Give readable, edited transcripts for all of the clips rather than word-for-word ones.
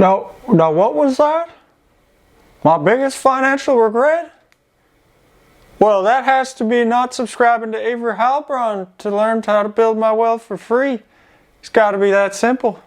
Now what was that? My biggest financial regret? Well, that has to be not subscribing to Avery Heilbron to learn how to build my wealth for free. It's got to be that simple.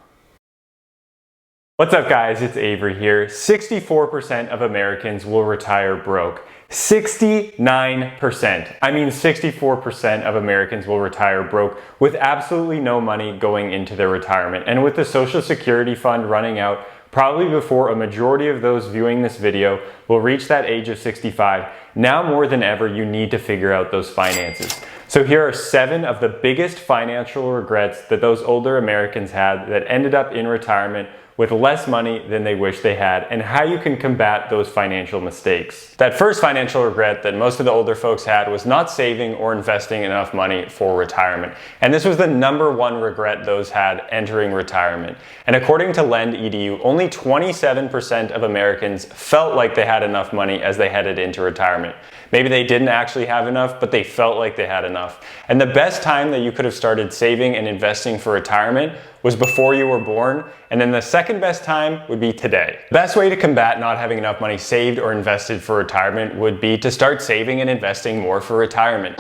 What's up, guys? It's Avery here. 64% of Americans will retire broke. 69%. I mean 64% of Americans will retire broke with absolutely no money going into their retirement. And with the Social Security fund running out probably before a majority of those viewing this video will reach that age of 65, now more than ever you need to figure out those finances. So here are 7 of the biggest financial regrets that those older Americans had that ended up in retirement with less money than they wish they had, and how you can combat those financial mistakes. That first financial regret that most of the older folks had was not saving or investing enough money for retirement. And this was the #1 regret those had entering retirement. And according to Lend.edu, only 27% of Americans felt like they had enough money as they headed into retirement. Maybe they didn't actually have enough, but they felt like they had enough. And the best time that you could have started saving and investing for retirement was before you were born, and then the second best time would be today. The best way to combat not having enough money saved or invested for retirement would be to start saving and investing more for retirement.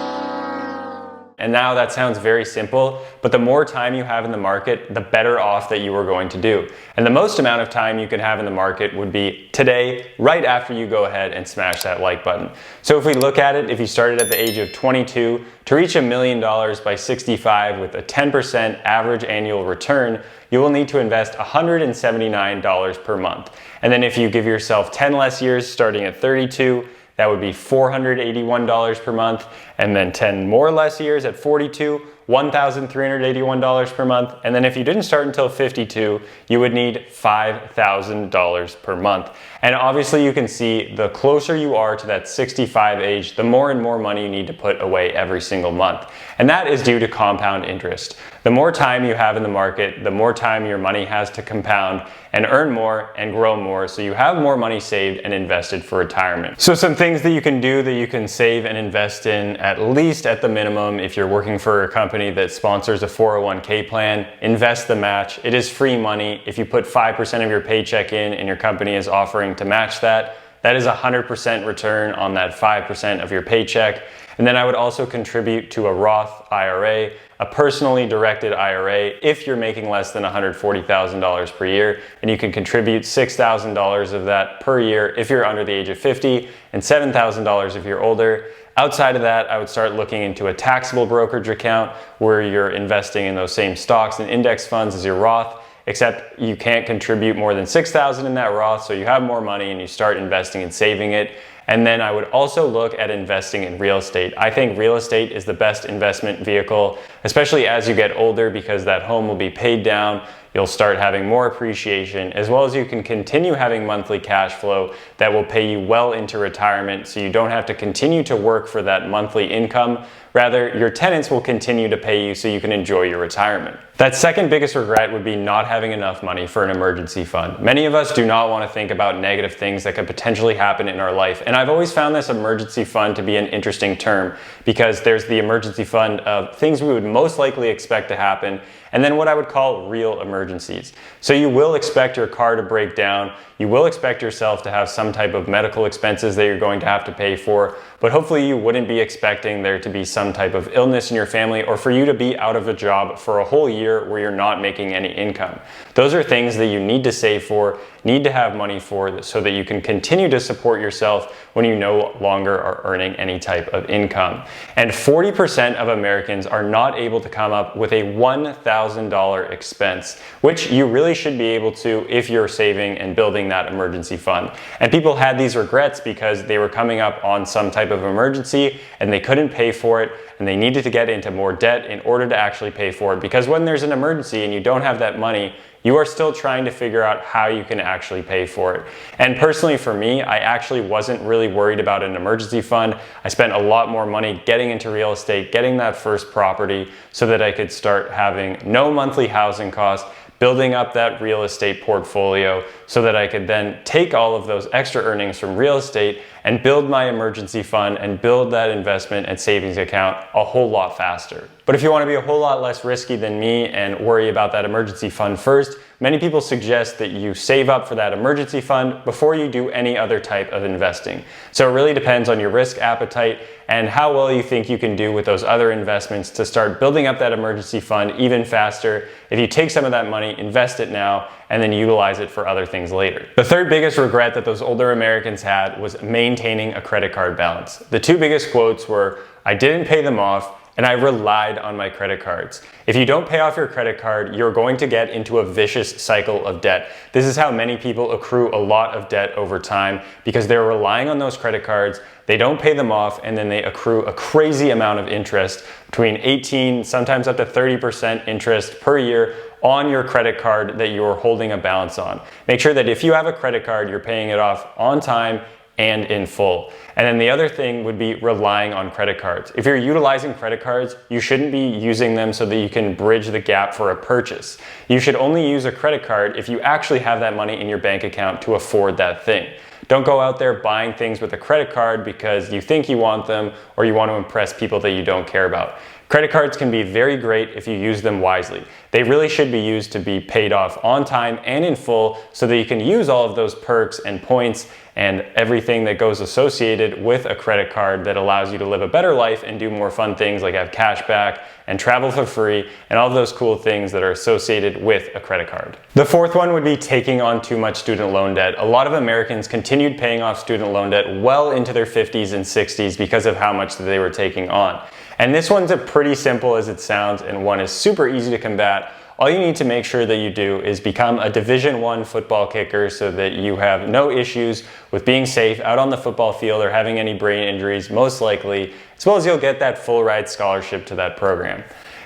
And now that sounds very simple, but the more time you have in the market, the better off that you are going to do. And the most amount of time you can have in the market would be today, right after you go ahead and smash that like button. So if we look at it, if you started at the age of 22, to reach $1 million by 65 with a 10% average annual return, you will need to invest $179 per month. And then if you give yourself 10 less years starting at 32, that would be $481 per month, and then 10 more less years at 42, $1,381 per month. And then if you didn't start until 52, you would need $5,000 per month. And obviously you can see the closer you are to that 65 age, the more and more money you need to put away every single month. And that is due to compound interest. The more time you have in the market, the more time your money has to compound and earn more and grow more, so you have more money saved and invested for retirement. So some things that you can do that you can save and invest in, at least at the minimum, if you're working for a company that sponsors a 401k plan, invest the match. It is free money. If you put 5% of your paycheck in and your company is offering to match that, that is 100% return on that 5% of your paycheck. And then I would also contribute to a Roth IRA, a personally directed IRA, if you're making less than $140,000 per year, and you can contribute $6,000 of that per year if you're under the age of 50, and $7,000 if you're older. Outside of that, I would start looking into a taxable brokerage account where you're investing in those same stocks and index funds as your Roth, except you can't contribute more than $6,000 in that Roth, so you have more money and you start investing and saving it. And then I would also look at investing in real estate. I think real estate is the best investment vehicle, especially as you get older, because that home will be paid down. You'll start having more appreciation, as well as you can continue having monthly cash flow that will pay you well into retirement, so you don't have to continue to work for that monthly income. Rather, your tenants will continue to pay you so you can enjoy your retirement. That second biggest regret would be not having enough money for an emergency fund. Many of us do not want to think about negative things that could potentially happen in our life. And I've always found this emergency fund to be an interesting term, because there's the emergency fund of things we would most likely expect to happen, and then what I would call real emergencies. So you will expect your car to break down. You will expect yourself to have some type of medical expenses that you're going to have to pay for, but hopefully you wouldn't be expecting there to be some type of illness in your family, or for you to be out of a job for a whole year where you're not making any income. Those are things that you need to save for, need to have money for, so that you can continue to support yourself when you no longer are earning any type of income. And 40% of Americans are not able to come up with a $1,000 expense, which you really should be able to if you're saving and building that emergency fund. And people had these regrets because they were coming up on some type of emergency and they couldn't pay for it, and they needed to get into more debt in order to actually pay for it. Because when there's an emergency and you don't have that money, you are still trying to figure out how you can actually pay for it. And personally for me, I actually wasn't really worried about an emergency fund. I spent a lot more money getting into real estate, getting that first property, so that I could start having no monthly housing costs, building up that real estate portfolio, so that I could then take all of those extra earnings from real estate and build my emergency fund and build that investment and savings account a whole lot faster. But if you want to be a whole lot less risky than me and worry about that emergency fund first, many people suggest that you save up for that emergency fund before you do any other type of investing. So it really depends on your risk appetite and how well you think you can do with those other investments to start building up that emergency fund even faster. If you take some of that money, invest it now, and then utilize it for other things later. The third biggest regret that those older Americans had was maintaining a credit card balance. The two biggest quotes were, "I didn't pay them off," and "I relied on my credit cards." If you don't pay off your credit card, you're going to get into a vicious cycle of debt. This is how many people accrue a lot of debt over time, because they're relying on those credit cards, they don't pay them off, and then they accrue a crazy amount of interest, between 18, sometimes up to 30% interest per year on your credit card that you're holding a balance on. Make sure that if you have a credit card, you're paying it off on time and in full. And then the other thing would be relying on credit cards. If you're utilizing credit cards, you shouldn't be using them so that you can bridge the gap for a purchase. You should only use a credit card if you actually have that money in your bank account to afford that thing. Don't go out there buying things with a credit card because you think you want them or you want to impress people that you don't care about. Credit cards can be very great if you use them wisely. They really should be used to be paid off on time and in full so that you can use all of those perks and points and everything that goes associated with a credit card that allows you to live a better life and do more fun things like have cash back and travel for free and all of those cool things that are associated with a credit card. The fourth one would be taking on too much student loan debt. A lot of Americans continued paying off student loan debt well into their 50s and 60s because of how much that they were taking on. And this one's pretty simple as it sounds, and one is super easy to combat. All you need to make sure that you do is become a Division I football kicker so that you have no issues with being safe out on the football field or having any brain injuries, most likely, as well as you'll get that full ride scholarship to that program.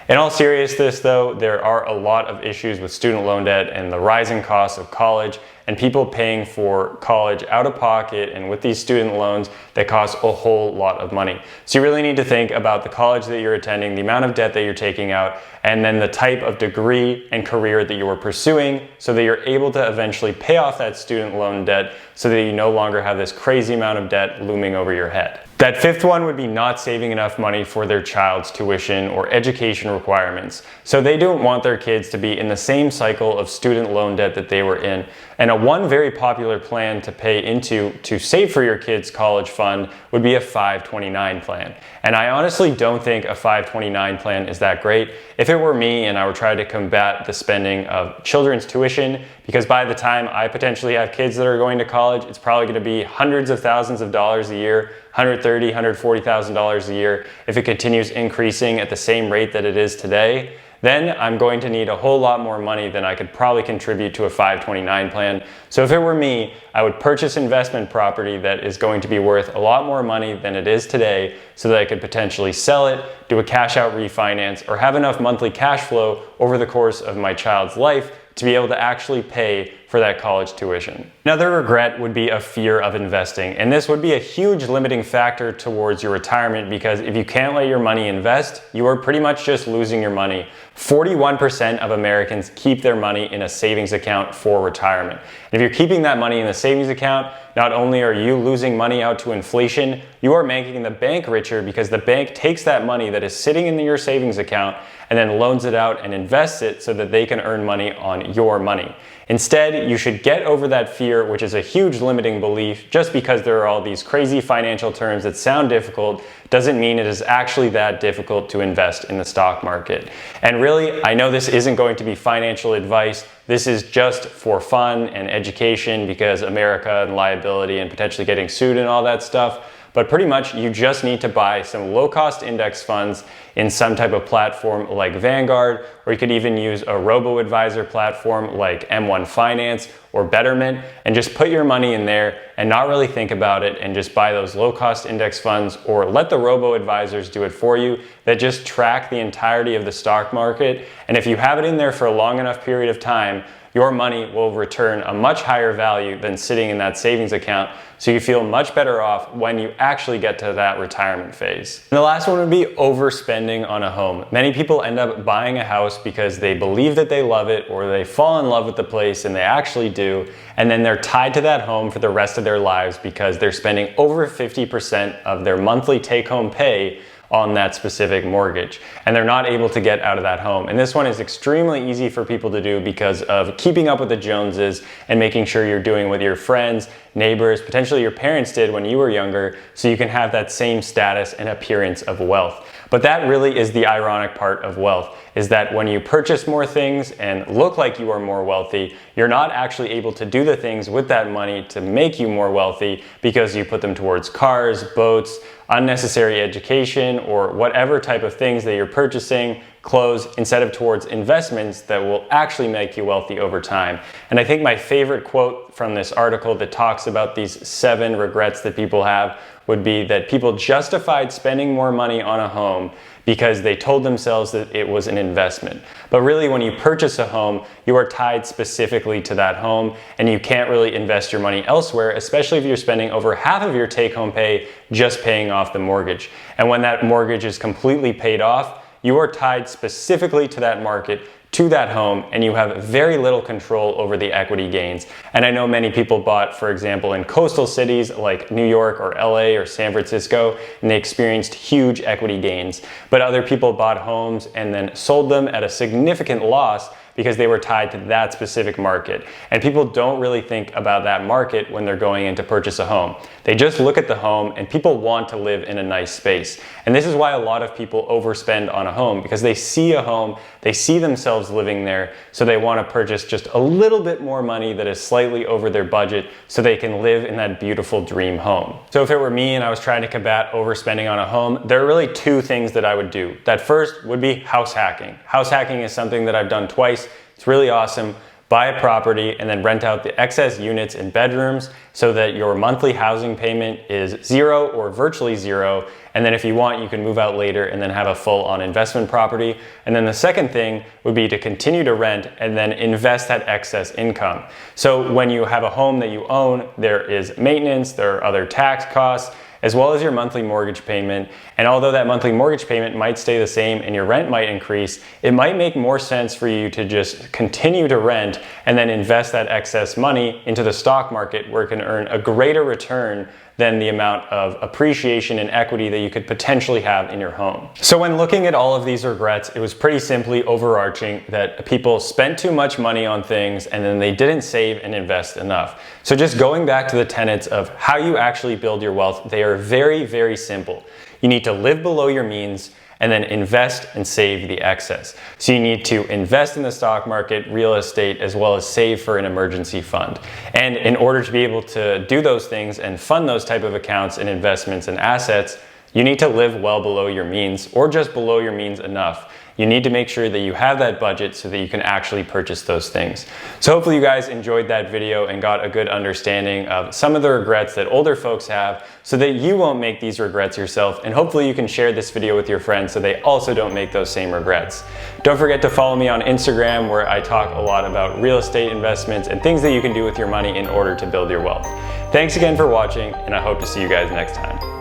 In all seriousness though, there are a lot of issues with student loan debt and the rising costs of college and people paying for college out of pocket and with these student loans that cost a whole lot of money. So you really need to think about the college that you're attending, the amount of debt that you're taking out, and then the type of degree and career that you are pursuing so that you're able to eventually pay off that student loan debt so that you no longer have this crazy amount of debt looming over your head. That fifth one would be not saving enough money for their child's tuition or education requirements. So they don't want their kids to be in the same cycle of student loan debt that they were in. And one very popular plan to pay into to save for your kids' college fund would be a 529 plan. And I honestly don't think a 529 plan is that great. If it were me and I were trying to combat the spending of children's tuition, because by the time I potentially have kids that are going to college, it's probably going to be hundreds of thousands of dollars a year, $130,000, $140,000 a year. If it continues increasing at the same rate that it is today, then I'm going to need a whole lot more money than I could probably contribute to a 529 plan. So if it were me, I would purchase investment property that is going to be worth a lot more money than it is today so that I could potentially sell it, do a cash out refinance, or have enough monthly cash flow over the course of my child's life to be able to actually pay for that college tuition. Another regret would be a fear of investing, and this would be a huge limiting factor towards your retirement because if you can't let your money invest, you are pretty much just losing your money. 41% of Americans keep their money in a savings account for retirement. And if you're keeping that money in the savings account, not only are you losing money out to inflation, you are making the bank richer because the bank takes that money that is sitting in your savings account and then loans it out and invests it so that they can earn money on your money. Instead, you should get over that fear, which is a huge limiting belief. Just because there are all these crazy financial terms that sound difficult doesn't mean it is actually that difficult to invest in the stock market. And really, I know this isn't going to be financial advice. This is just for fun and education because America and liability and potentially getting sued and all that stuff. But pretty much you just need to buy some low-cost index funds in some type of platform like Vanguard, or you could even use a robo-advisor platform like M1 Finance or Betterment and just put your money in there and not really think about it and just buy those low-cost index funds or let the robo-advisors do it for you that just track the entirety of the stock market. And if you have it in there for a long enough period of time, your money will return a much higher value than sitting in that savings account, so you feel much better off when you actually get to that retirement phase. And the last one would be overspending on a home. Many people end up buying a house because they believe that they love it, or they fall in love with the place, and they actually do, and then they're tied to that home for the rest of their lives because they're spending over 50% of their monthly take-home pay on that specific mortgage, and they're not able to get out of that home. And this one is extremely easy for people to do because of keeping up with the Joneses and making sure you're doing what your friends, neighbors, potentially your parents did when you were younger, so you can have that same status and appearance of wealth. But that really is the ironic part of wealth, is that when you purchase more things and look like you are more wealthy, you're not actually able to do the things with that money to make you more wealthy because you put them towards cars, boats, unnecessary education, or whatever type of things that you're purchasing, clothes, instead of towards investments that will actually make you wealthy over time. And I think my favorite quote from this article that talks about these 7 regrets that people have would be that people justified spending more money on a home because they told themselves that it was an investment. But really, when you purchase a home, you are tied specifically to that home, and you can't really invest your money elsewhere, especially if you're spending over half of your take-home pay just paying off the mortgage. And when that mortgage is completely paid off, you are tied specifically to that market, to that home, and you have very little control over the equity gains. And I know many people bought, for example, in coastal cities like New York or LA or San Francisco, and they experienced huge equity gains. But other people bought homes and then sold them at a significant loss because they were tied to that specific market. And people don't really think about that market when they're going in to purchase a home. They just look at the home, and people want to live in a nice space. And this is why a lot of people overspend on a home, because they see a home, they see themselves living there, so they want to purchase just a little bit more money that is slightly over their budget so they can live in that beautiful dream home. So if it were me and I was trying to combat overspending on a home, there are really 2 things that I would do. That first would be house hacking. House hacking is something that I've done twice. It's really awesome. Buy a property and then rent out the excess units and bedrooms so that your monthly housing payment is 0 or virtually 0. And then if you want, you can move out later and then have a full-on investment property. And then the second thing would be to continue to rent and then invest that excess income. So when you have a home that you own, there is maintenance, there are other tax costs, as well as your monthly mortgage payment. And although that monthly mortgage payment might stay the same and your rent might increase, it might make more sense for you to just continue to rent and then invest that excess money into the stock market, where it can earn a greater return than the amount of appreciation and equity that you could potentially have in your home. So when looking at all of these regrets, it was pretty simply overarching that people spent too much money on things and then they didn't save and invest enough. So just going back to the tenets of how you actually build your wealth, they are very, very simple. You need to live below your means and then invest and save the excess. So you need to invest in the stock market, real estate, as well as save for an emergency fund. And in order to be able to do those things and fund those type of accounts and investments and assets, you need to live well below your means, or just below your means enough. You need to make sure that you have that budget so that you can actually purchase those things. So hopefully you guys enjoyed that video and got a good understanding of some of the regrets that older folks have, so that you won't make these regrets yourself. And hopefully you can share this video with your friends so they also don't make those same regrets. Don't forget to follow me on Instagram, where I talk a lot about real estate investments and things that you can do with your money in order to build your wealth. Thanks again for watching, and I hope to see you guys next time.